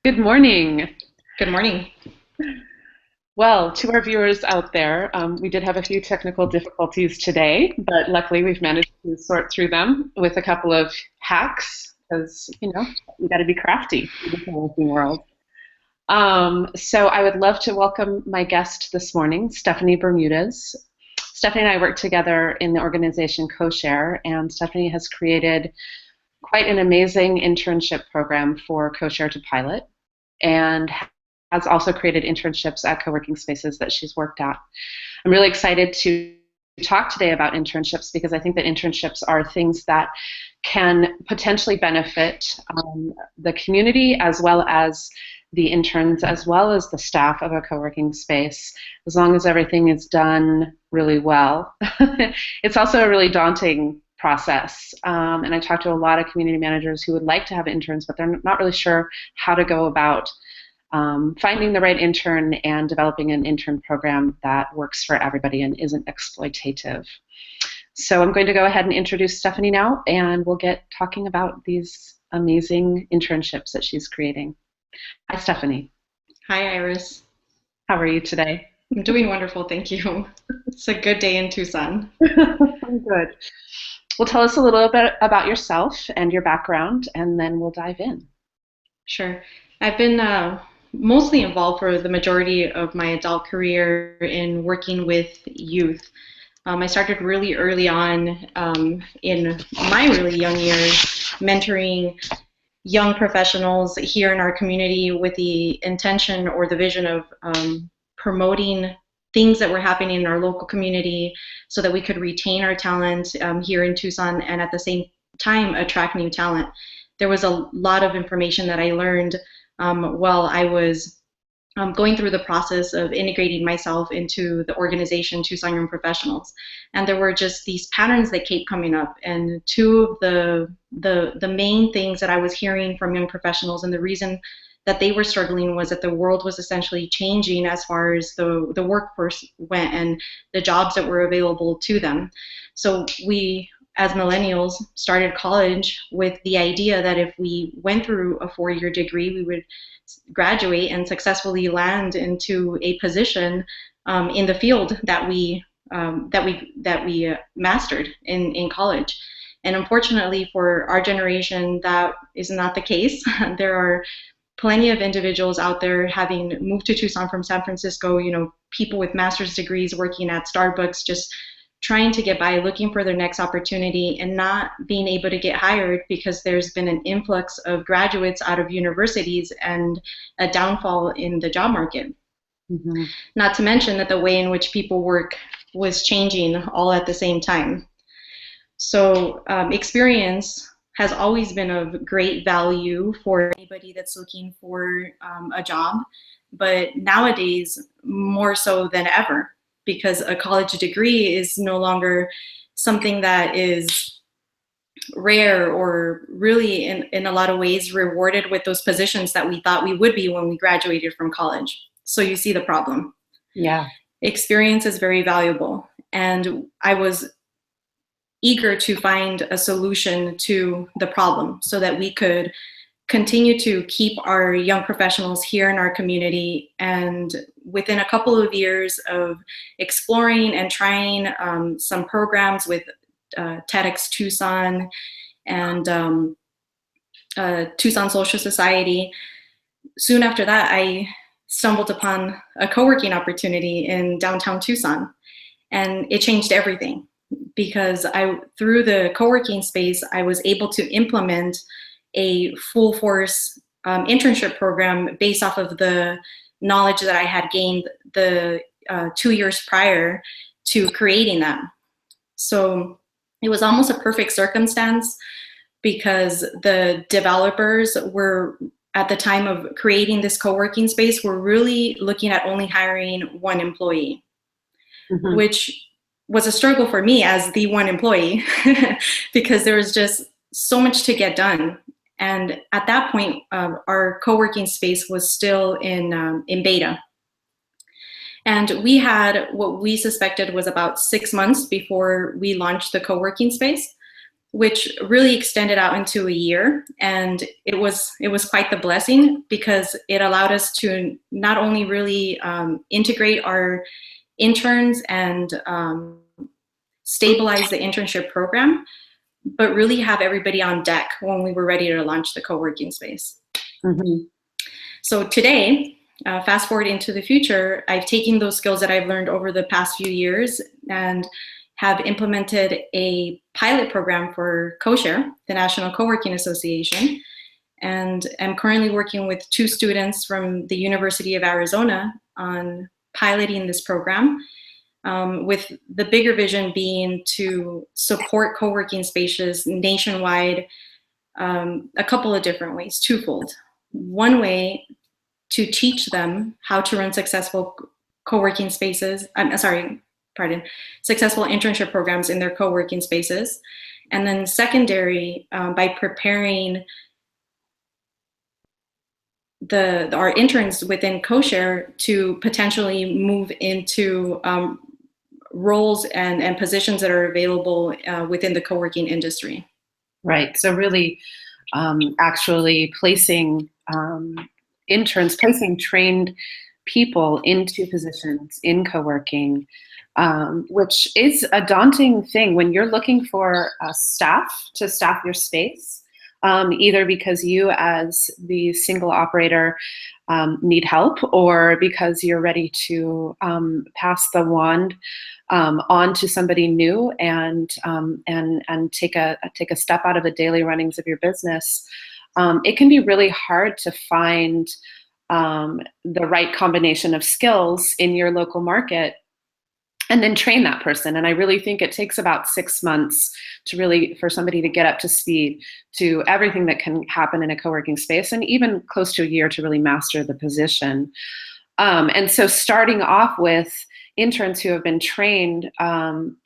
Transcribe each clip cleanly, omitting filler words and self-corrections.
Good morning. Good morning. Well, to our viewers out there, we did have a few technical difficulties today, but luckily we've managed to sort through them with a couple of hacks because, we got to be crafty in the working world. So I would love to welcome my guest this morning, Stephanie Bermudez. Stephanie and I work together in the organization COSHARE, and Stephanie has created quite an amazing internship program for COSHARE to pilot, and has also created internships at co-working spaces that she's worked at. I'm really excited to talk today about internships because I think that internships are things that can potentially benefit the community as well as the interns as well as the staff of a co-working space, as long as everything is done really well. It's also a really daunting process. And I talked to a lot of community managers who would like to have interns, but they're not really sure how to go about finding the right intern and developing an intern program that works for everybody and isn't exploitative. So I'm going to go ahead and introduce Stephanie now, and we'll get talking about these amazing internships that she's creating. Hi, Stephanie. Hi, Iris. How are you today? I'm doing wonderful, thank you. It's a good day in Tucson. I'm good. Well, tell us a little bit about yourself and your background, and then we'll dive in. Sure. I've been mostly involved for the majority of my adult career in working with youth. I started really early on in my really young years, mentoring young professionals here in our community with the intention or the vision of promoting things that were happening in our local community so that we could retain our talent here in Tucson and at the same time attract new talent. There was a lot of information that I learned while I was going through the process of integrating myself into the organization Tucson Young Professionals. And there were just these patterns that kept coming up. And two of the main things that I was hearing from young professionals, and the reason that they were struggling, was that the world was essentially changing as far as the workforce went and the jobs that were available to them. So we, as millennials, started college with the idea that if we went through a 4-year degree, we would graduate and successfully land into a position in the field that we mastered in college. And unfortunately for our generation, that is not the case. There are plenty of individuals out there having moved to Tucson from San Francisco, people with master's degrees working at Starbucks, just trying to get by, looking for their next opportunity and not being able to get hired because there's been an influx of graduates out of universities and a downfall in the job market. Mm-hmm. Not to mention that the way in which people work was changing all at the same time. So experience has always been of great value for anybody that's looking for a job, but nowadays more so than ever, because a college degree is no longer something that is rare or really in a lot of ways rewarded with those positions that we thought we would be when we graduated from college. So you see the problem. Yeah. Experience is very valuable. And I was eager to find a solution to the problem so that we could continue to keep our young professionals here in our community. And within a couple of years of exploring and trying some programs with TEDx Tucson and Tucson Social Society, soon after that, I stumbled upon a co-working opportunity in downtown Tucson. And it changed everything because through the co-working space, I was able to implement a full force internship program based off of the knowledge that I had gained the 2 years prior to creating that. So it was almost a perfect circumstance because the developers were, at the time of creating this co-working space, were really looking at only hiring one employee, mm-hmm. which was a struggle for me as the one employee because there was just so much to get done. And at that point, our co-working space was still in beta. And we had what we suspected was about 6 months before we launched the co-working space. which really extended out into a year. And it was quite the blessing, because it allowed us to not only really integrate our interns and stabilize the internship program, but really have everybody on deck when we were ready to launch the co-working space. Mm-hmm. So today, fast forward into the future, I've taken those skills that I've learned over the past few years and have implemented a pilot program for COSHARE, the National Coworking Association, and I'm currently working with 2 students from the University of Arizona on piloting this program, with the bigger vision being to support co-working spaces nationwide, a couple of different ways, twofold. One way, to teach them how to run successful co-working spaces, successful internship programs in their co-working spaces. And then secondary, by preparing our interns within COSHARE to potentially move into roles and positions that are available within the co-working industry. Right. So really actually placing interns, placing trained people into positions in co-working, which is a daunting thing when you're looking for staff to staff your space, either because you as the single operator need help, or because you're ready to pass the wand on to somebody new and take a step out of the daily runnings of your business. It can be really hard to find the right combination of skills in your local market and then train that person. And I really think it takes about 6 months for somebody to get up to speed to everything that can happen in a co-working space, and even close to a year to really master the position. And so starting off with interns who have been trained and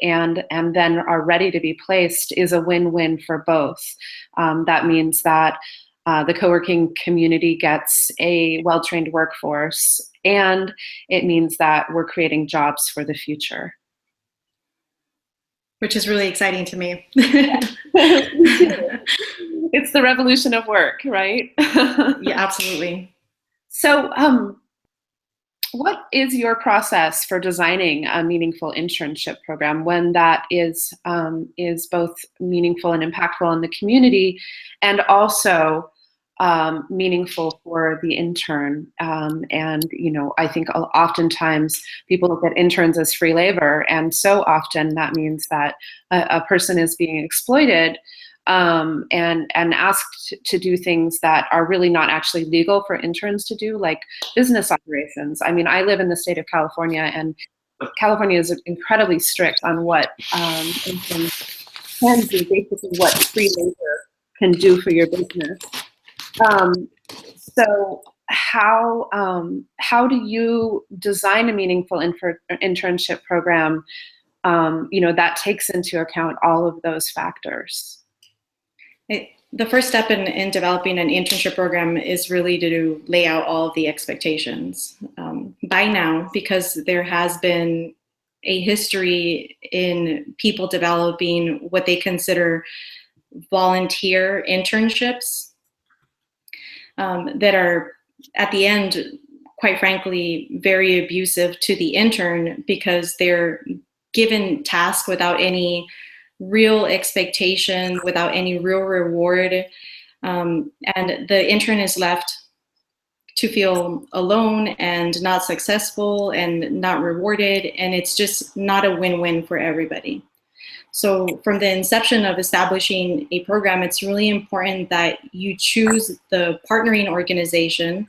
then are ready to be placed is a win-win for both. That means that the co-working community gets a well-trained workforce, and it means that we're creating jobs for the future. Which is really exciting to me. It's the revolution of work, right? Yeah, absolutely. So what is your process for designing a meaningful internship program, when that is both meaningful and impactful in the community, and also meaningful for the intern? And I think oftentimes people look at interns as free labor, and so often that means that a person is being exploited and asked to do things that are really not actually legal for interns to do, like business operations. I mean, I live in the state of California, and California is incredibly strict on what interns can do, basically what free labor can do for your business. So how do you design a meaningful internship program that takes into account all of those factors? The first step in developing an internship program is really to lay out all of the expectations. By now, because there has been a history in people developing what they consider volunteer internships that are, at the end, quite frankly, very abusive to the intern, because they're given tasks without any real expectation, without any real reward, and the intern is left to feel alone and not successful and not rewarded, and it's just not a win-win for everybody. So from the inception of establishing a program, it's really important that you choose the partnering organization,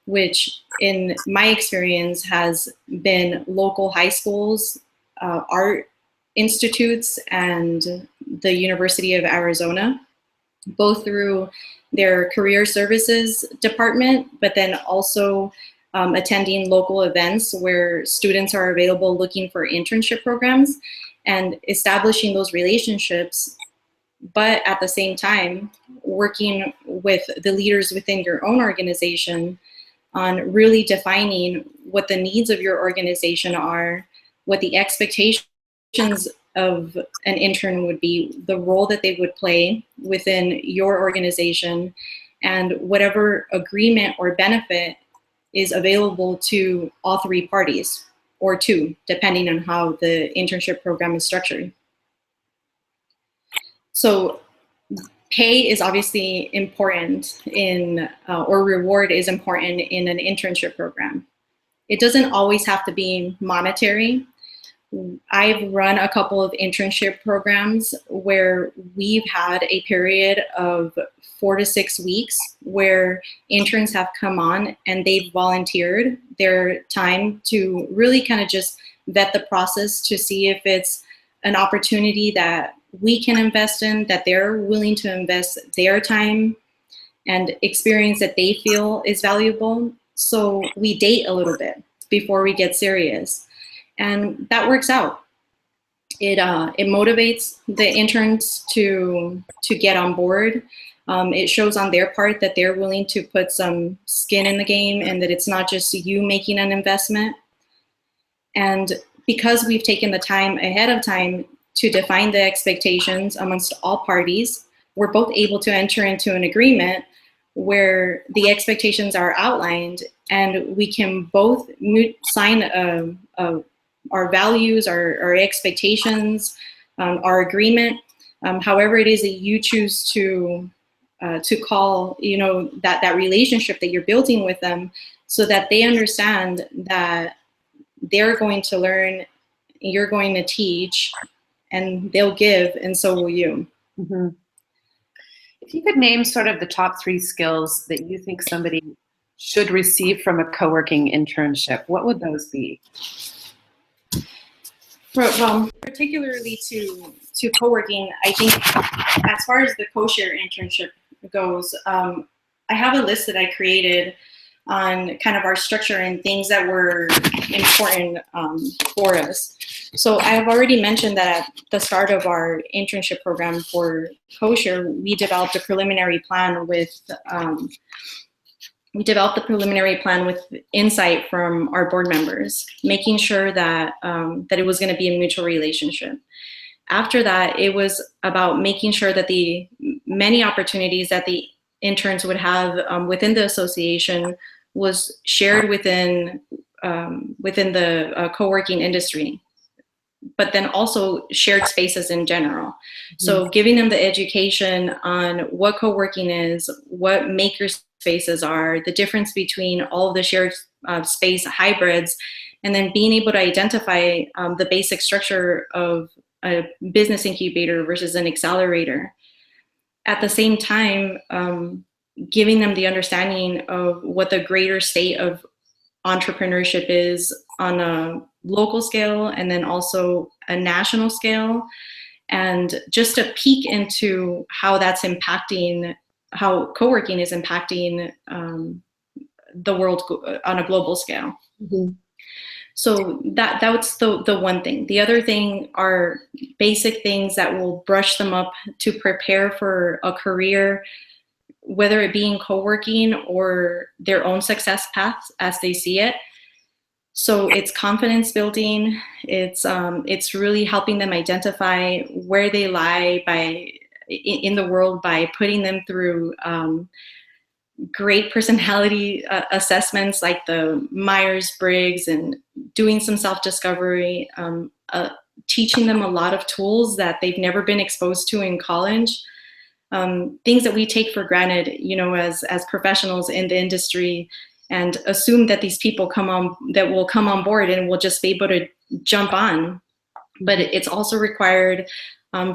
which in my experience has been local high schools, art institutes, and the University of Arizona, both through their career services department, but then also attending local events where students are available looking for internship programs, and establishing those relationships, but at the same time working with the leaders within your own organization on really defining what the needs of your organization are, what the expectations of an intern would be, the role that they would play within your organization, and whatever agreement or benefit is available to all three parties, or two, depending on how the internship program is structured. So pay is obviously important in, or reward is important in an internship program. It doesn't always have to be monetary. I've run a couple of internship programs where we've had a period of 4 to 6 weeks where interns have come on and they've volunteered their time to really kind of just vet the process to see if it's an opportunity that we can invest in, that they're willing to invest their time and experience that they feel is valuable. So we date a little bit before we get serious. And that works out. It motivates the interns to get on board. It shows on their part that they're willing to put some skin in the game and that it's not just you making an investment. And because we've taken the time ahead of time to define the expectations amongst all parties, we're both able to enter into an agreement where the expectations are outlined and we can both sign our values, our expectations, our agreement, however it is that you choose to call, that relationship that you're building with them, so that they understand that they're going to learn, you're going to teach, and they'll give, and so will you. Mm-hmm. If you could name sort of the top 3 skills that you think somebody should receive from a co-working internship, what would those be? Well, particularly to co-working, I think as far as the COSHARE internship goes, I have a list that I created on kind of our structure and things that were important for us. So I've already mentioned that at the start of our internship program for COSHARE, we developed a preliminary plan with insight from our board members, making sure that that it was going to be a mutual relationship. After that, it was about making sure that the many opportunities that the interns would have within the association was shared within the co-working industry, but then also shared spaces in general. Mm-hmm. So giving them the education on what co-working is, what maker spaces are, the difference between all of the shared space hybrids, and then being able to identify the basic structure of a business incubator versus an accelerator. At the same time, giving them the understanding of what the greater state of entrepreneurship is on a local scale and then also a national scale, and just a peek into how that's impacting, how co-working is impacting the world on a global scale. Mm-hmm. So that's the one thing. The other thing are basic things that will brush them up to prepare for a career, whether it be in co-working or their own success paths as they see it. So it's confidence building. It's really helping them identify where they lie in the world by putting them through great personality assessments like the Myers-Briggs, and doing some self-discovery, teaching them a lot of tools that they've never been exposed to in college. Things that we take for granted, as professionals in the industry, and assume that these people will come on board and will just be able to jump on. But it's also required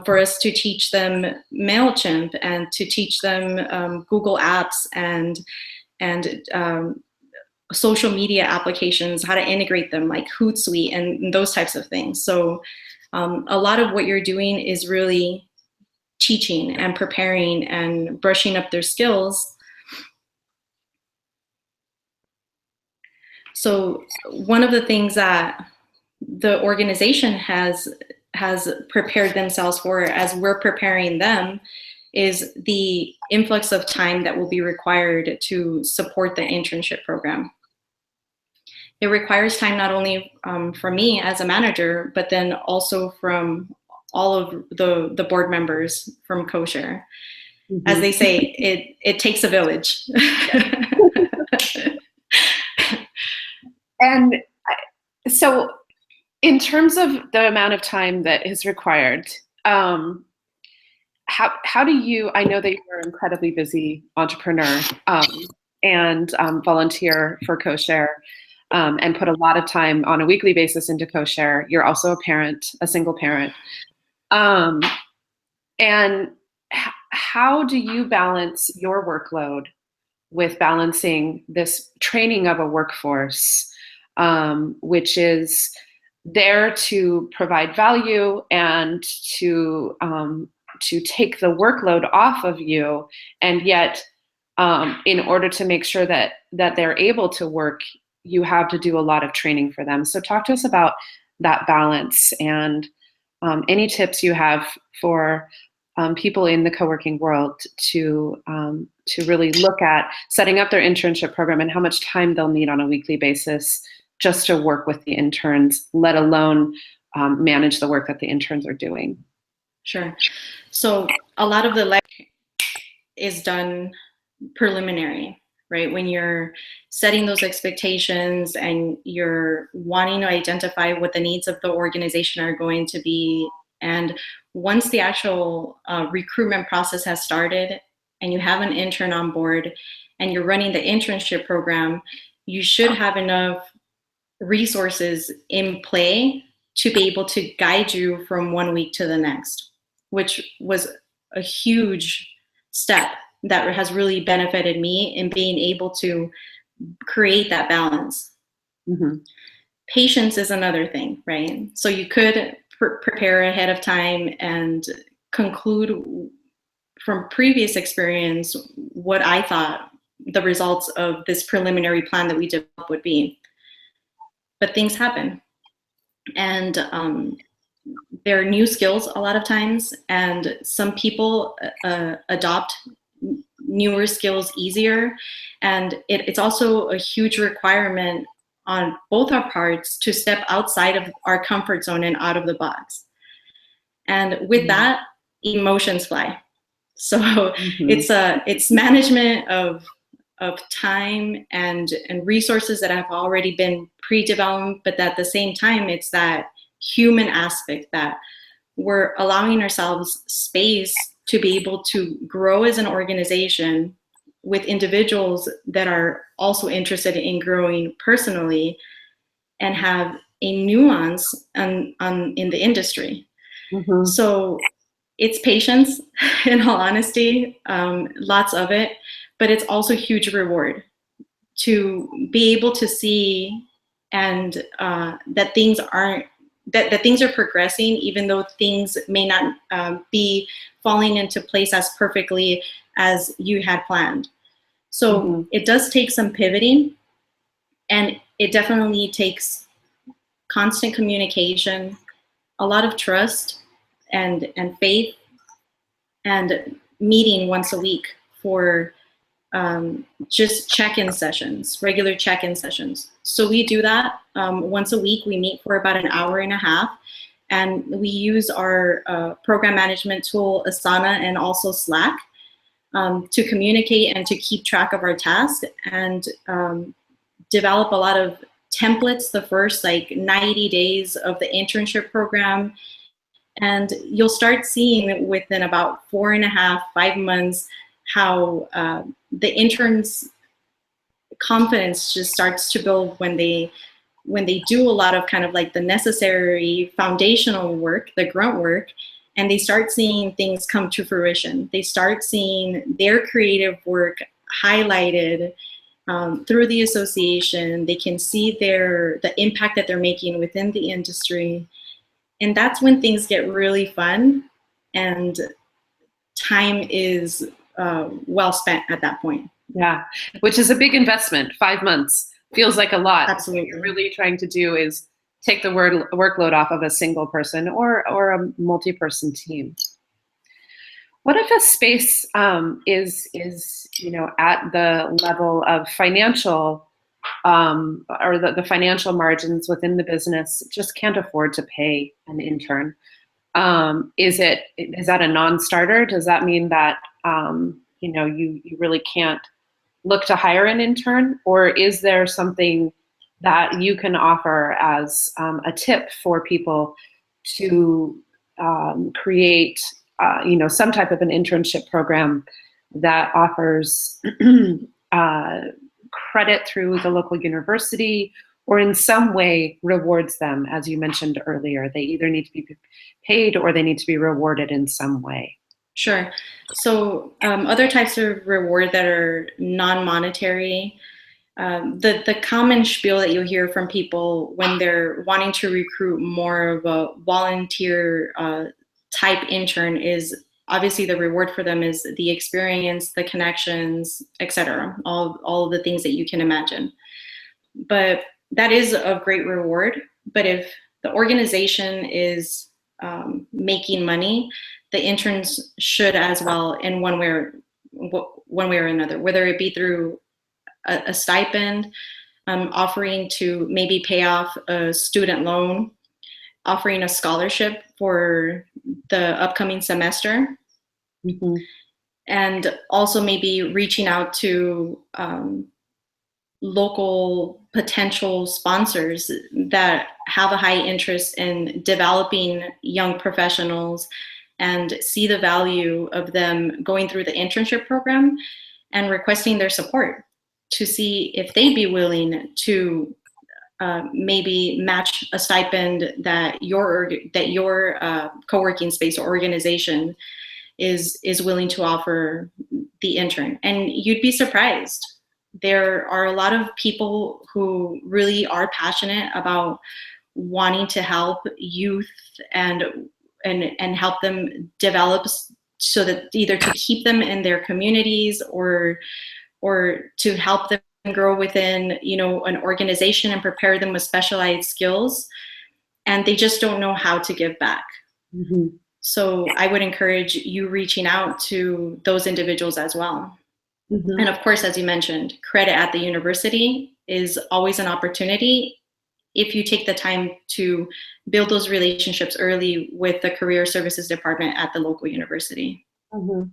for us to teach them MailChimp and to teach them Google Apps and social media applications, how to integrate them like Hootsuite and those types of things. So a lot of what you're doing is really teaching and preparing and brushing up their skills. So one of the things that the organization has prepared themselves for, as we're preparing them, is the influx of time that will be required to support the internship program. It requires time not only from me as a manager, but then also from all of the board members from COSHARE. As Mhm. they say, it takes a village. And so, in terms of the amount of time that is required, um, how do you? I know that you're an incredibly busy entrepreneur and volunteer for CoShare and put a lot of time on a weekly basis into CoShare. You're also a parent, a single parent, um, and how do you balance your workload with balancing this training of a workforce, which is there to provide value and to take the workload off of you, and yet in order to make sure that they're able to work, you have to do a lot of training for them. So talk to us about that balance and any tips you have for people in the co-working world to really look at setting up their internship program and how much time they'll need on a weekly basis just to work with the interns, let alone manage the work that the interns are doing. Sure. So a lot of the lecture is done preliminary, right? When you're setting those expectations and you're wanting to identify what the needs of the organization are going to be. And once the actual recruitment process has started and you have an intern on board and you're running the internship program, you should have enough resources in play to be able to guide you from one week to the next, which was a huge step that has really benefited me in being able to create that balance. Mm-hmm. Patience is another thing, right? So you could prepare ahead of time and conclude from previous experience what I thought the results of this preliminary plan that we developed would be. But things happen. And there are new skills a lot of times, and some people adopt newer skills easier. And it's also a huge requirement on both our parts to step outside of our comfort zone and out of the box. And with that, emotions fly. So it's management of time and resources that have already been pre-developed, but at the same time, it's that human aspect that we're allowing ourselves space to be able to grow as an organization with individuals that are also interested in growing personally and have a nuance in the industry. Mm-hmm. So it's patience, in all honesty, lots of it, but it's also a huge reward to be able to see and that things aren't, that things are progressing, even though things may not be falling into place as perfectly as you had planned. So it does take some pivoting, and it definitely takes constant communication, a lot of trust and faith, and meeting once a week for just check-in sessions, regular check-in sessions. So we do that once a week. We meet for about an hour and a half, and we use our program management tool, Asana, and also Slack to communicate and to keep track of our tasks, and develop a lot of templates the first like 90 days of the internship program. And you'll start seeing within about 4.5, 5 months how the interns' confidence just starts to build when they do a lot of kind of like the necessary foundational work, the grunt work, and they start seeing things come to fruition. They start seeing their creative work highlighted through the association. They can see the impact that they're making within the industry. And that's when things get really fun, and time is well spent at that point. Yeah, which is a big investment. 5 months feels like a lot. Absolutely. What you're really trying to do is take the workload off of a single person or a multi-person team. What if a space is at the level of financial or the financial margins within the business just can't afford to pay an intern? Is that a non-starter? Does that mean that you really can't look to hire an intern, or is there something that you can offer as a tip for people to create, some type of an internship program that offers uh, credit through the local university, or in some way rewards them, as you mentioned earlier? They either need to be paid or they need to be rewarded in some way. Sure. So other types of reward that are non-monetary, the common spiel that you'll hear from people when they're wanting to recruit more of a volunteer type intern is obviously the reward for them is the experience, the connections, etc. All of the things that you can imagine. But that is a great reward. But if the organization is making money, the interns should as well in one way or another, whether it be through a stipend, offering to maybe pay off a student loan, offering a scholarship for the upcoming semester, Mm-hmm. and also maybe reaching out to local potential sponsors that have a high interest in developing young professionals and see the value of them going through the internship program and requesting their support to see if they'd be willing to maybe match a stipend that your co-working space or organization is willing to offer the intern. And you'd be surprised. There are a lot of people who really are passionate about wanting to help youth and help them develop so that either to keep them in their communities or to help them grow within an organization and prepare them with specialized skills, and they just don't know how to give back. Mm-hmm. So I would encourage you reaching out to those individuals as well. Mm-hmm. And of course, as you mentioned, credit at the university is always an opportunity if you take the time to build those relationships early with the career services department at the local university. Mm-hmm.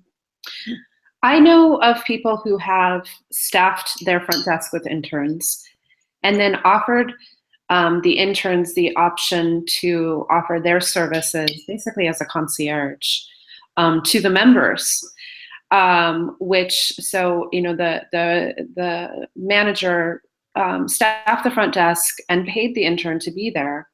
I know of people who have staffed their front desk with interns and then offered the interns the option to offer their services basically as a concierge to the members. The manager staffed the front desk and paid the intern to be there,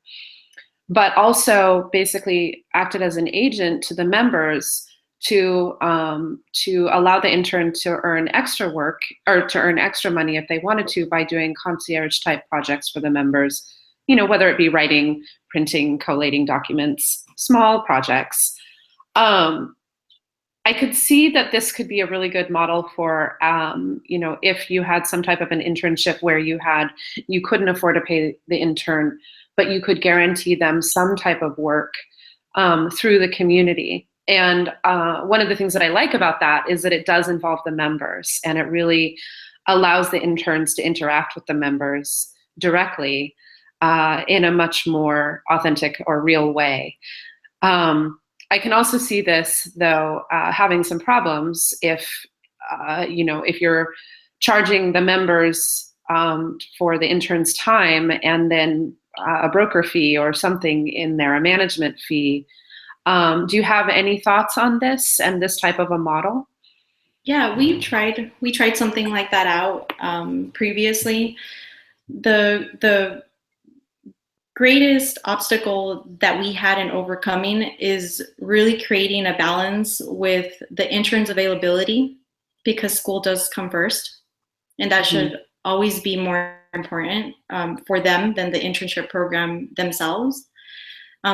but also basically acted as an agent to the members to allow the intern to earn extra work or to earn extra money if they wanted to by doing concierge type projects for the members, whether it be writing, printing, collating documents, small projects. I could see that this could be a really good model for, if you had some type of an internship where you couldn't afford to pay the intern, but you could guarantee them some type of work through the community. And one of the things that I like about that is that it does involve the members, and it really allows the interns to interact with the members directly in a much more authentic or real way. I can also see this, though, having some problems if you're charging the members for the intern's time and then a broker fee or something in there, a management fee. Do you have any thoughts on this and this type of a model? Yeah, we tried something like that out previously. The greatest obstacle that we had in overcoming is really creating a balance with the intern's availability, because school does come first, and that should always be more important for them than the internship program themselves.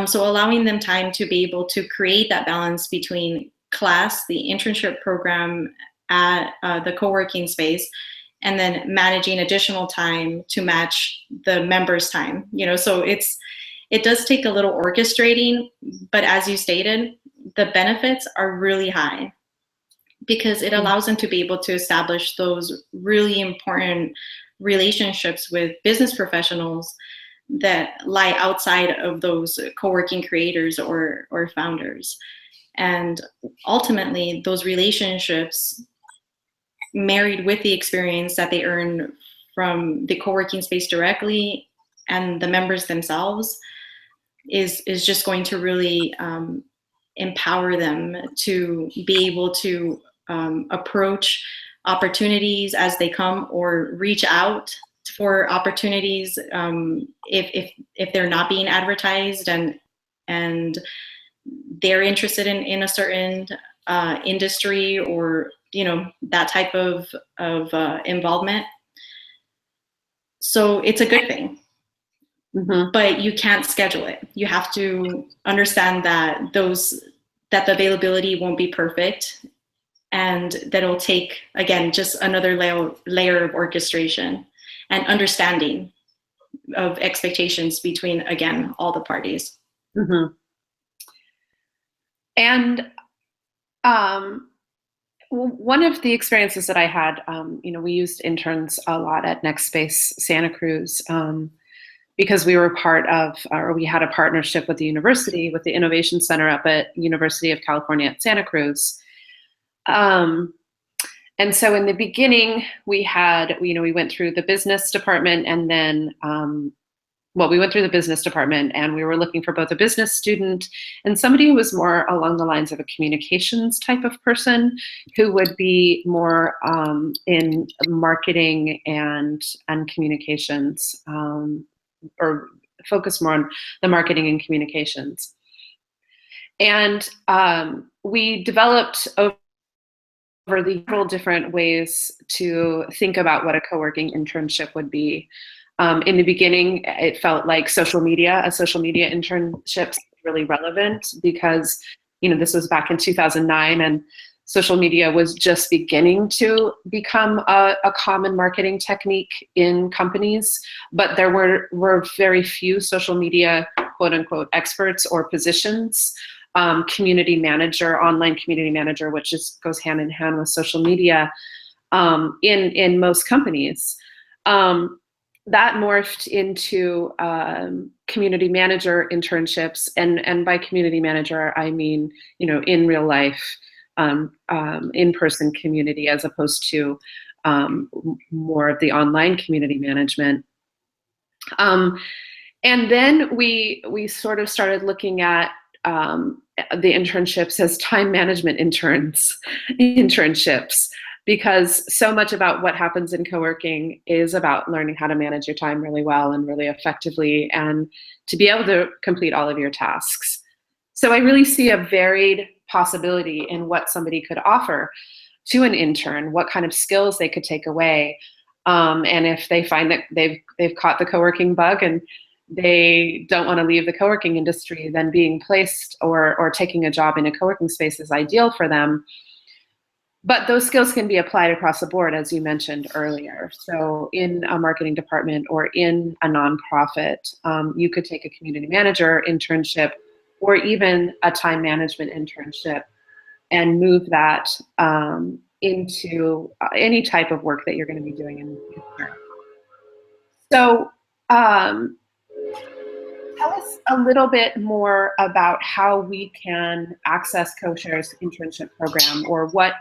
So allowing them time to be able to create that balance between class, the internship program at the co-working space, and then managing additional time to match the members' time. So it does take a little orchestrating, but as you stated, the benefits are really high because it allows them to be able to establish those really important relationships with business professionals that lie outside of those co-working creators or founders. And ultimately, those relationships married with the experience that they earn from the co-working space directly and the members themselves is just going to really empower them to be able to approach opportunities as they come, or reach out for opportunities if they're not being advertised and they're interested in a certain industry, or that type of involvement. So it's a good thing. Mm-hmm. But you can't schedule it. You have to understand that the availability won't be perfect, and that it'll take, again, just another layer of orchestration and understanding of expectations between, again, all the parties. Mm-hmm. And one of the experiences that I had, we used interns a lot at Next Space Santa Cruz, because we were we had a partnership with the university, with the Innovation Center up at University of California at Santa Cruz. And so in the beginning, we went through the business department, and then, we went through the business department, and we were looking for both a business student and somebody who was more along the lines of a communications type of person, who would be more in marketing and communications, or focus more on the marketing and communications. And we developed over the several different ways to think about what a co-working internship would be. In the beginning, it felt like a social media internship was really relevant, because this was back in 2009, and social media was just beginning to become a common marketing technique in companies, but there were very few social media quote unquote experts or positions. Community manager, online community manager, which just goes hand in hand with social media, in most companies. That morphed into community manager internships, and by community manager I mean in real life, in-person community, as opposed to more of the online community management. And then we sort of started looking at the internships as time management internships, because so much about what happens in co-working is about learning how to manage your time really well and really effectively, and to be able to complete all of your tasks. So I really see a varied possibility in what somebody could offer to an intern, what kind of skills they could take away, and if they find that they've caught the co-working bug and they don't want to leave the co-working industry, then being placed or taking a job in a co-working space is ideal for them. But those skills can be applied across the board, as you mentioned earlier. So in a marketing department or in a nonprofit, you could take a community manager internship or even a time management internship and move that into any type of work that you're going to be doing in the future. So tell us a little bit more about how we can access COSHARE's internship program, or what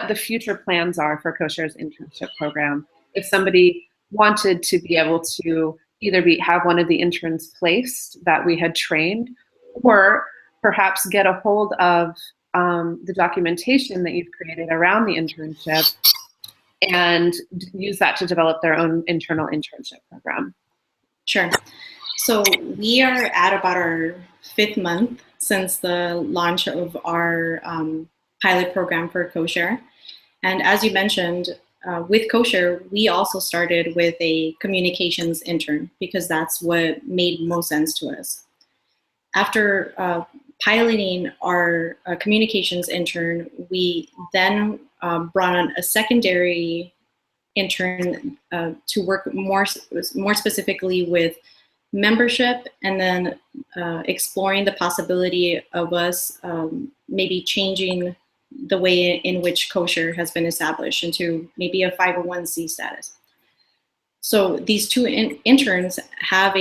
the future plans are for COSHARE's internship program. If somebody wanted to be able to either have one of the interns placed that we had trained, or perhaps get a hold of the documentation that you've created around the internship and use that to develop their own internal internship program. Sure. So we are at about our 5th month since the launch of our pilot program for COSHARE. And as you mentioned, with COSHARE, we also started with a communications intern, because that's what made most sense to us. After piloting our communications intern, we then brought on a secondary intern to work more specifically with membership, and then exploring the possibility of us maybe changing the way in which COSHARE has been established into maybe a 501c status. So these two interns have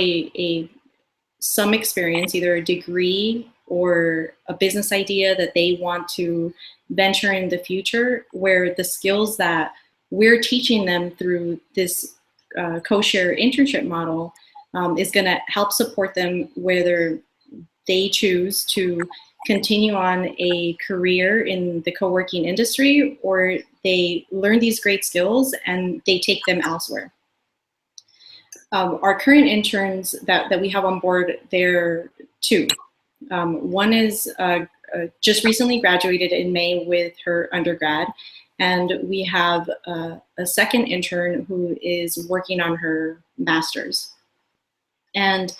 some experience, either a degree or a business idea that they want to venture in the future, where the skills that we're teaching them through this COSHARE internship model is going to help support them whether they choose to continue on a career in the co-working industry, or they learn these great skills and they take them elsewhere. Our current interns that we have on board, they're two. One is just recently graduated in May with her undergrad, and we have a second intern who is working on her master's. And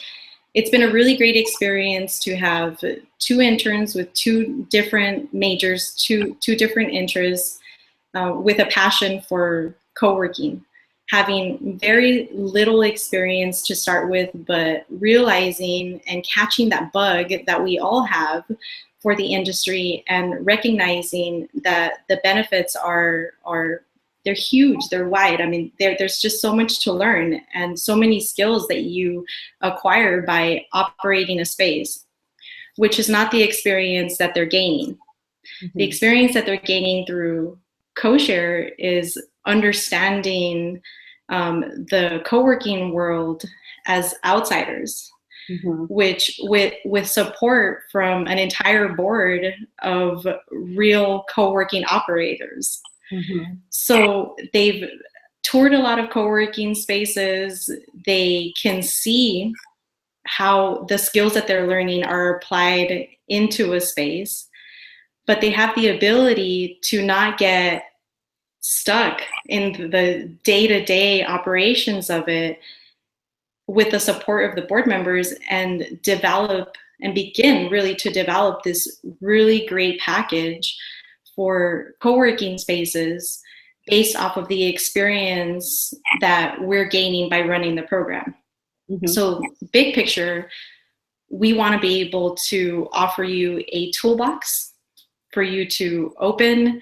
it's been a really great experience to have two interns with two different majors, two different interests, with a passion for co-working. Having very little experience to start with, but realizing and catching that bug that we all have for the industry, and recognizing that the benefits are they're huge, they're wide. I mean, there's just so much to learn and so many skills that you acquire by operating a space, which is not the experience that they're gaining. Mm-hmm. The experience that they're gaining through COSHARE is understanding the co-working world as outsiders, mm-hmm. which with support from an entire board of real co-working operators. Mm-hmm. So they've toured a lot of co-working spaces. They can see how the skills that they're learning are applied into a space, but they have the ability to not get stuck in the day-to-day operations of it, with the support of the board members, and begin really to develop this really great package for co-working spaces based off of the experience that we're gaining by running the program. Mm-hmm. So big picture, we want to be able to offer you a toolbox for you to open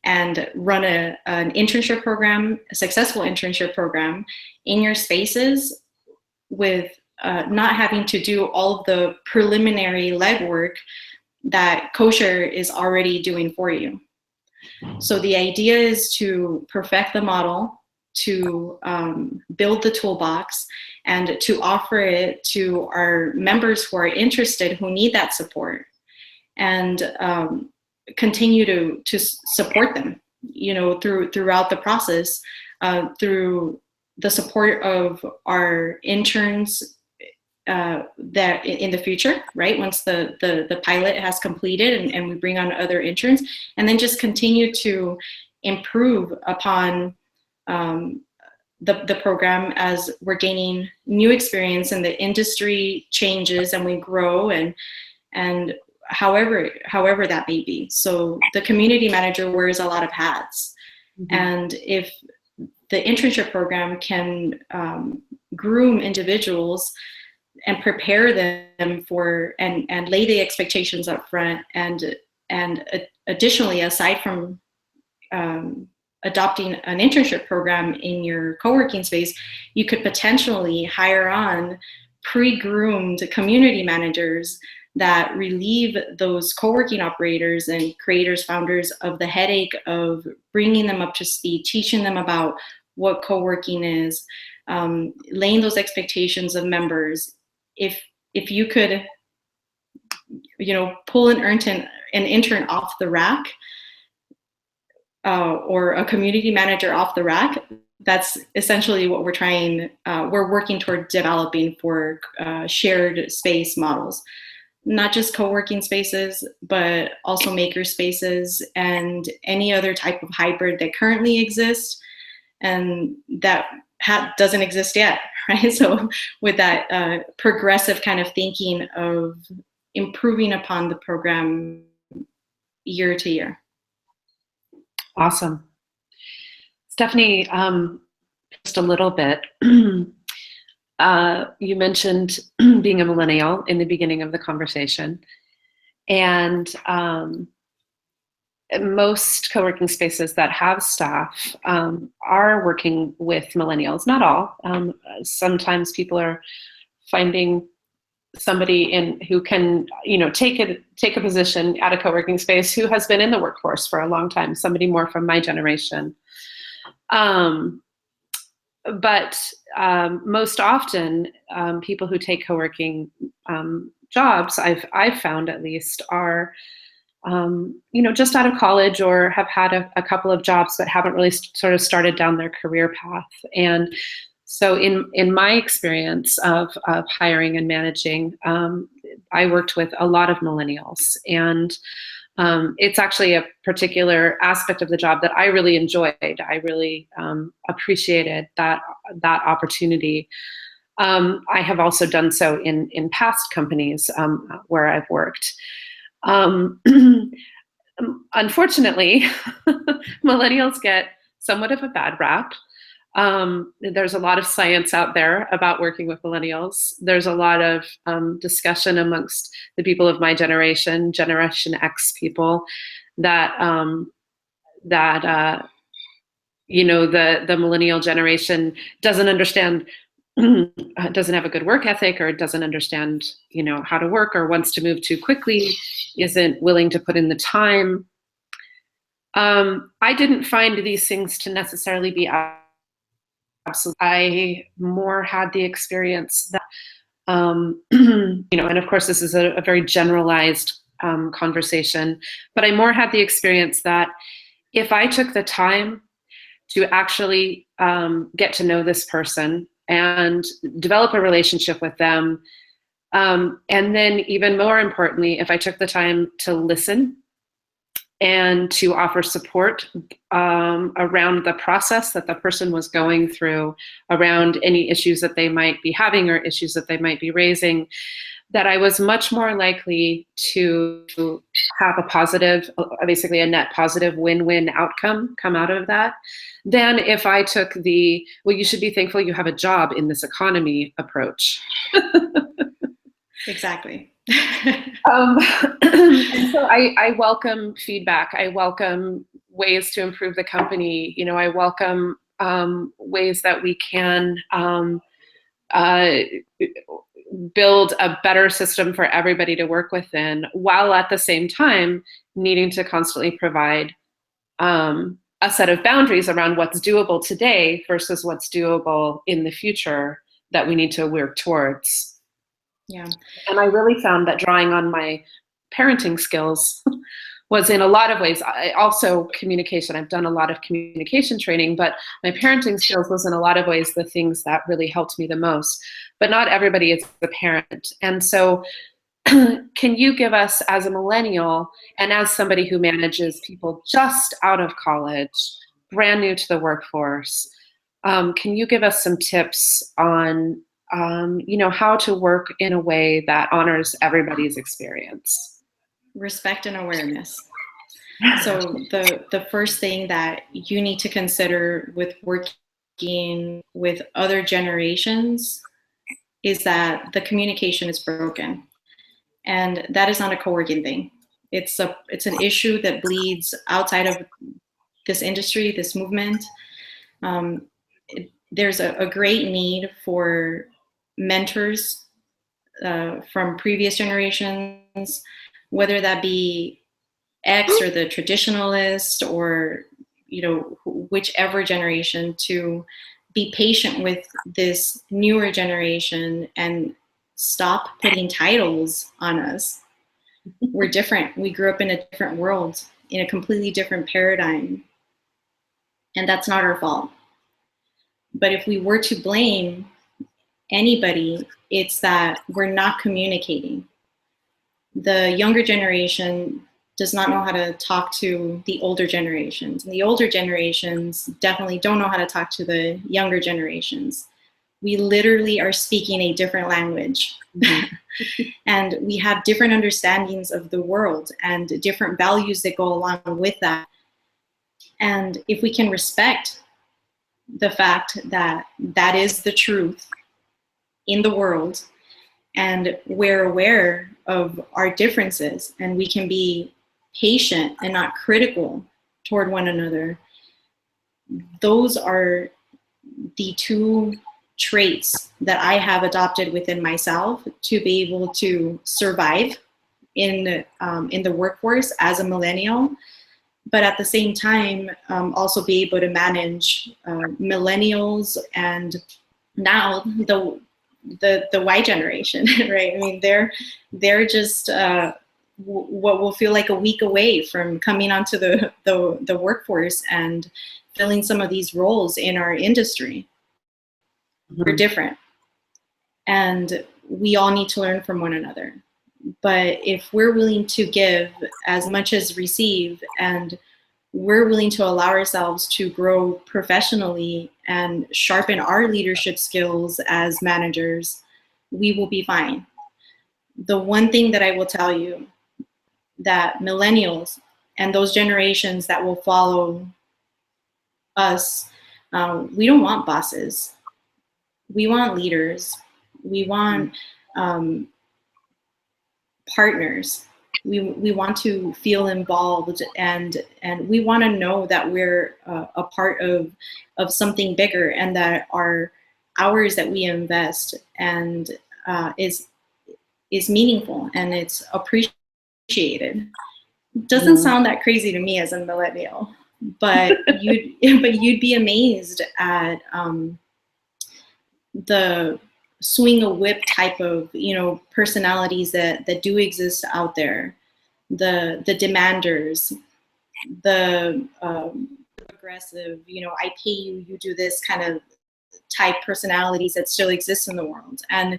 and run an internship program, a successful internship program in your spaces, with not having to do all of the preliminary legwork that COSHARE is already doing for you. So the idea is to perfect the model, to build the toolbox, and to offer it to our members who are interested, who need that support, and continue to support them, throughout the process, through the support of our interns that in the future, right? Once the pilot has completed and we bring on other interns, and then just continue to improve upon the program as we're gaining new experience and the industry changes and we grow, and however that may be. So the community manager wears a lot of hats. Mm-hmm. And if the internship program can groom individuals and prepare them for and lay the expectations up front, and additionally, aside from adopting an internship program in your co-working space, you could potentially hire on pre-groomed community managers that relieve those co-working operators and creators, founders of the headache of bringing them up to speed, teaching them about what co-working is, laying those expectations of members. If you could, pull an intern off the rack, or a community manager off the rack, that's essentially what we're working toward developing for shared space models. Not just co-working spaces, but also maker spaces and any other type of hybrid that currently exists and that doesn't exist yet, right? So with that progressive kind of thinking of improving upon the program year to year. Awesome. Stephanie, just a little bit. You mentioned being a millennial in the beginning of the conversation, and most co-working spaces that have staff are working with millennials. Not all. Sometimes people are finding somebody in who can, take a position at a co-working space who has been in the workforce for a long time. Somebody more from my generation. But most often, people who take co-working jobs, I've found at least, are just out of college or have had a couple of jobs but haven't really sort of started down their career path. And so in my experience of hiring and managing, I worked with a lot of millennials, and it's actually a particular aspect of the job that I really enjoyed. I really appreciated that opportunity. I have also done so in past companies where I've worked. Unfortunately, millennials get somewhat of a bad rap. There's a lot of science out there about working with millennials. There's a lot of discussion amongst the people of my generation, Generation X people, that the millennial generation doesn't understand, doesn't have a good work ethic, or doesn't understand, how to work, or wants to move too quickly, isn't willing to put in the time. I didn't find these things to necessarily be absolute. I more had the experience that, and of course this is a very generalized conversation, but I more had the experience that if I took the time to actually get to know this person and develop a relationship with them, and then even more importantly, if I took the time to listen and to offer support around the process that the person was going through, around any issues that they might be having or issues that they might be raising, that I was much more likely to have a positive, basically a net positive win-win outcome come out of that, than if I took the, well, you should be thankful you have a job in this economy approach. Exactly. And so I welcome feedback. I welcome ways to improve the company. I welcome ways that we can build a better system for everybody to work within, while at the same time needing to constantly provide a set of boundaries around what's doable today versus what's doable in the future that we need to work towards. Yeah. And I really found that drawing on my parenting skills was, in a lot of ways, also communication. I've done a lot of communication training, but my parenting skills was in a lot of ways the things that really helped me the most. But not everybody is a parent. And so can you give us, as a millennial and as somebody who manages people just out of college, brand new to the workforce, can you give us some tips on how to work in a way that honors everybody's experience? Respect and awareness. So the first thing that you need to consider with working with other generations is that the communication is broken. And that is not a co-working thing. It's an issue that bleeds outside of this industry, this movement. There's a great need for mentors from previous generations, whether that be X or the traditionalist, or whichever generation, to be patient with this newer generation and stop putting titles on us. We're different. We grew up in a different world, in a completely different paradigm, and that's not our fault. But if we were to blame anybody, it's that we're not communicating. The younger generation does not know how to talk to the older generations, and the older generations definitely don't know how to talk to the younger generations. We literally are speaking a different language. And we have different understandings of the world and different values that go along with that. And if we can respect the fact that that is the truth in the world, and we're aware of our differences, and we can be patient and not critical toward one another. Those are the two traits that I have adopted within myself to be able to survive in the workforce as a millennial, but at the same time also be able to manage millennials and now the Y generation, right? I mean, they're just what will feel like a week away from coming onto the workforce and filling some of these roles in our industry. We're different, and we all need to learn from one another. But if we're willing to give as much as receive, and we're willing to allow ourselves to grow professionally and sharpen our leadership skills as managers, we will be fine. The one thing that I will tell you, that millennials and those generations that will follow us, we don't want bosses. We want leaders. We want partners. We want to feel involved, and we want to know that we're a part of something bigger, and that our hours that we invest and is meaningful and it's appreciated. Doesn't sound that crazy to me as a millennial, but you'd be amazed at the swing a whip type of personalities that do exist out there, the demanders, the aggressive, I pay you, you do this kind of type personalities that still exist in the world, and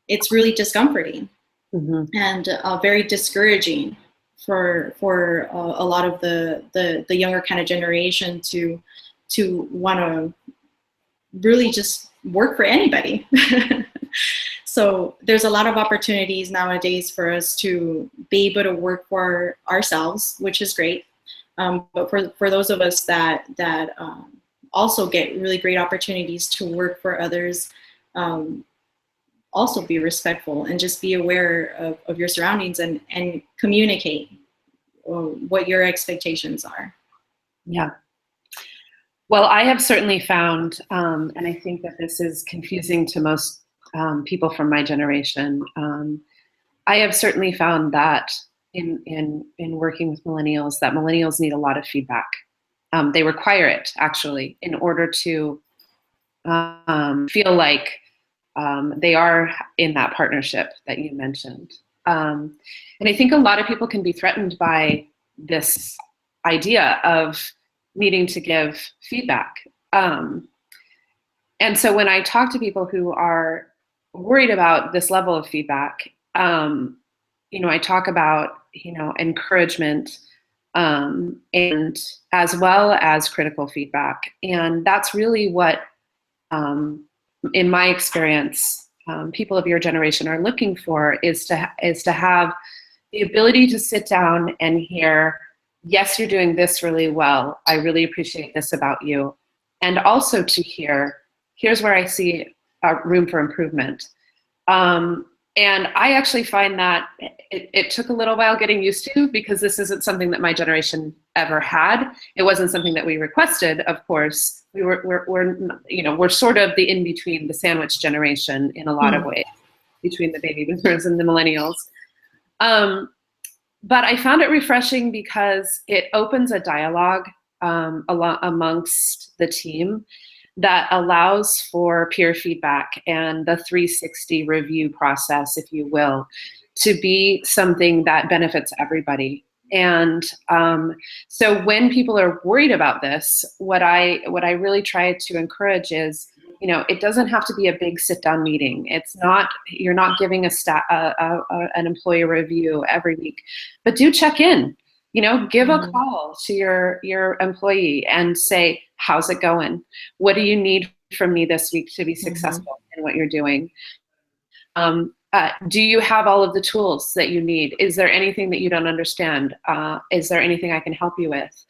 it's really discomforting and very discouraging for a lot of the younger kind of generation to want to really just work for anybody. So there's a lot of opportunities nowadays for us to be able to work for ourselves, which is great. But for those of us that also get really great opportunities to work for others, also be respectful and just be aware of your surroundings and communicate what your expectations are. Yeah. Well, I have certainly found, and I think that this is confusing to most people from my generation, I have certainly found that in working with millennials, that millennials need a lot of feedback. They require it, actually, in order to feel like they are in that partnership that you mentioned. And I think a lot of people can be threatened by this idea of needing to give feedback. And so when I talk to people who are worried about this level of feedback, I talk about, encouragement and as well as critical feedback. And that's really what, in my experience, people of your generation are looking for, is to have the ability to sit down and hear, yes, you're doing this really well. I really appreciate this about you. And also to hear, here's where I see room for improvement. And I actually find that it took a little while getting used to, because this isn't something that my generation ever had. It wasn't something that we requested, of course. We're sort of the in-between, the sandwich generation in a lot of ways, between the baby boomers and the millennials. But I found it refreshing because it opens a dialogue amongst the team that allows for peer feedback and the 360 review process, if you will, to be something that benefits everybody. And so when people are worried about this, what I really try to encourage is, it doesn't have to be a big sit-down meeting. It's not, you're not giving an employee review every week, but do check in. Give a call to your employee and say, how's it going? What do you need from me this week to be successful in what you're doing? Do you have all of the tools that you need? Is there anything that you don't understand? Is there anything I can help you with?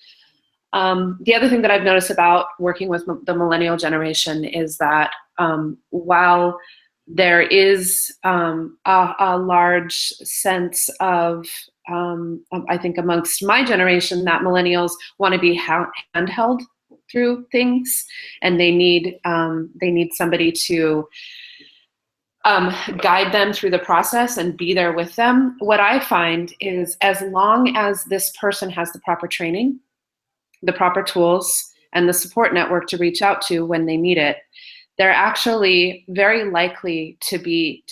The other thing that I've noticed about working with the millennial generation is that while there is a large sense of I think amongst my generation, that millennials want to be handheld through things, and they need somebody to guide them through the process and be there with them. What I find is, as long as this person has the proper training, the proper tools, and the support network to reach out to when they need it, they're actually very likely to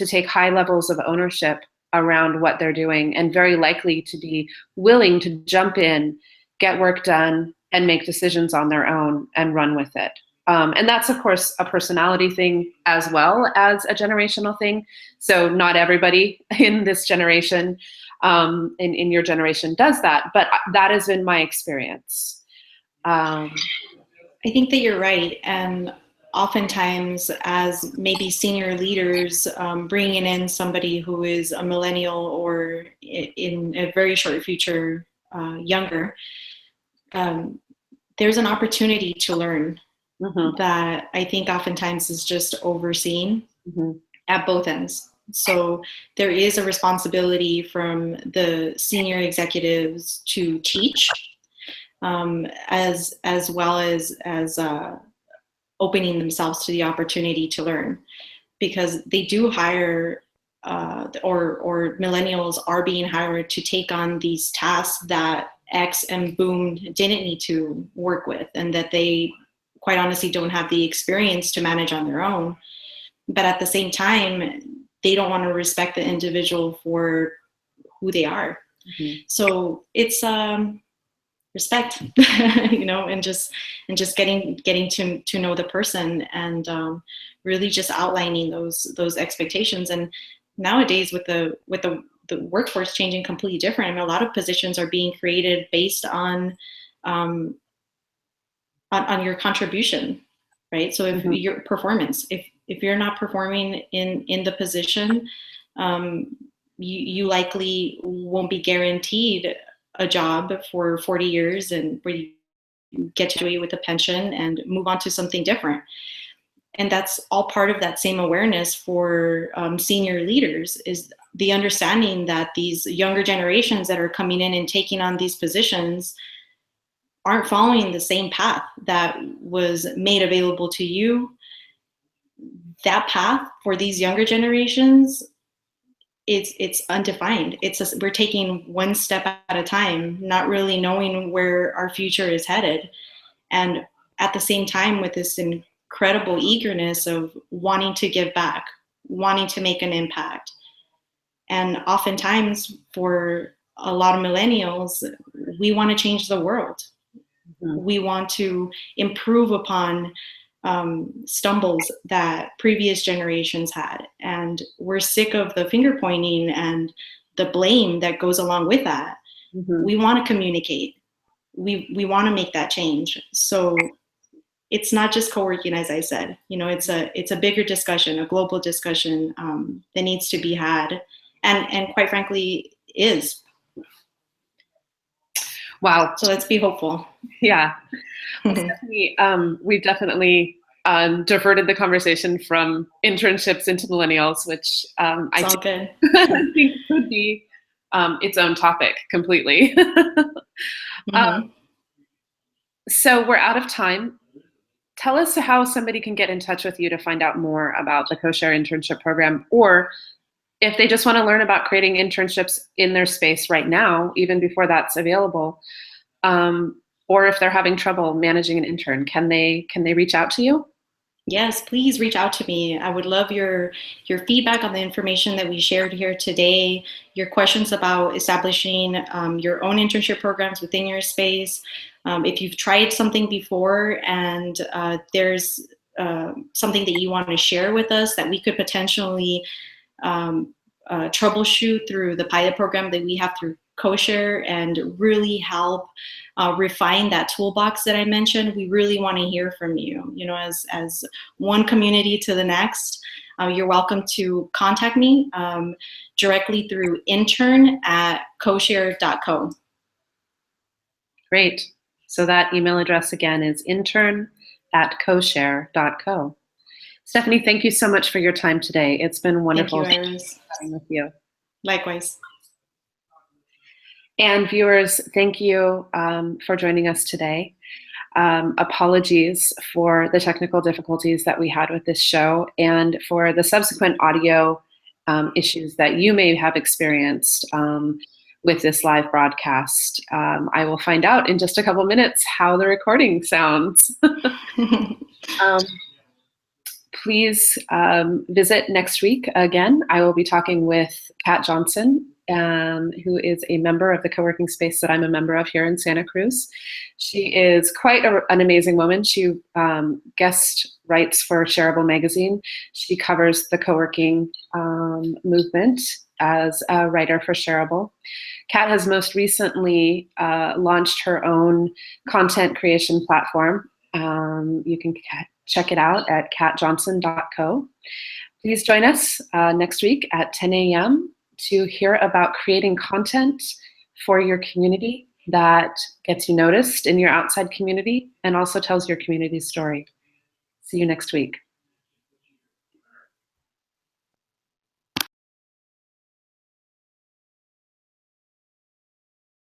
take high levels of ownership around what they're doing, and very likely to be willing to jump in, get work done, and make decisions on their own and run with it. And that's, of course, a personality thing as well as a generational thing. So not everybody in this generation, in your generation, does that, but that has been my experience. I think that you're right. And oftentimes, as maybe senior leaders, bringing in somebody who is a millennial or in a very short future younger, there's an opportunity to learn that I think oftentimes is just overseen at both ends. So there is a responsibility from the senior executives to teach, as well as opening themselves to the opportunity to learn, because they do hire or millennials are being hired to take on these tasks that X and Boom didn't need to work with, and that they quite honestly don't have the experience to manage on their own. But at the same time, they don't want to respect the individual for who they are. So it's respect, and just getting to know the person, and really just outlining those expectations. And nowadays, with the workforce changing completely different, I mean, a lot of positions are being created based on your contribution, right? So if your performance, if you're not performing in the position, you likely won't be guaranteed a job for 40 years, and where you get to do it with a pension and move on to something different. And that's all part of that same awareness for senior leaders, is the understanding that these younger generations that are coming in and taking on these positions aren't following the same path that was made available to you. That path for these younger generations, it's undefined. We're taking one step at a time, not really knowing where our future is headed. And at the same time, with this incredible eagerness of wanting to give back, wanting to make an impact. And oftentimes, for a lot of millennials, we want to change the world. We want to improve upon stumbles that previous generations had. And we're sick of the finger pointing and the blame that goes along with that. We want to communicate. We want to make that change. So it's not just co-working, as I said. It's a bigger discussion, a global discussion that needs to be had, and quite frankly is. Wow. So let's be hopeful. Yeah. Stephanie, we've definitely diverted the conversation from internships into millennials, which I think could be its own topic completely. So we're out of time. Tell us how somebody can get in touch with you to find out more about the COSHARE internship program, or if they just want to learn about creating internships in their space right now, even before that's available, or if they're having trouble managing an intern, can they reach out to you? Yes, please reach out to me. I would love your feedback on the information that we shared here today, your questions about establishing your own internship programs within your space. If you've tried something before and there's something that you want to share with us that we could potentially troubleshoot through the pilot program that we have through COSHARE and really help refine that toolbox that I mentioned, we really want to hear from you. As one community to the next, you're welcome to contact me directly through intern@coshare.co. Great. So that email address again is intern@coshare.co. Stephanie, thank you so much for your time today. It's been wonderful Thank you, Iris. chatting with you. Likewise. And viewers, thank you for joining us today. Apologies for the technical difficulties that we had with this show and for the subsequent audio issues that you may have experienced with this live broadcast. I will find out in just a couple minutes how the recording sounds. Please visit next week again. I will be talking with Kat Johnson, who is a member of the co-working space that I'm a member of here in Santa Cruz. She is quite an amazing woman. She guest writes for Shareable magazine. She covers the co-working movement as a writer for Shareable. Kat has most recently launched her own content creation platform. You can check it out at katjohnson.co. Please join us next week at 10 a.m. to hear about creating content for your community that gets you noticed in your outside community and also tells your community's story. See you next week.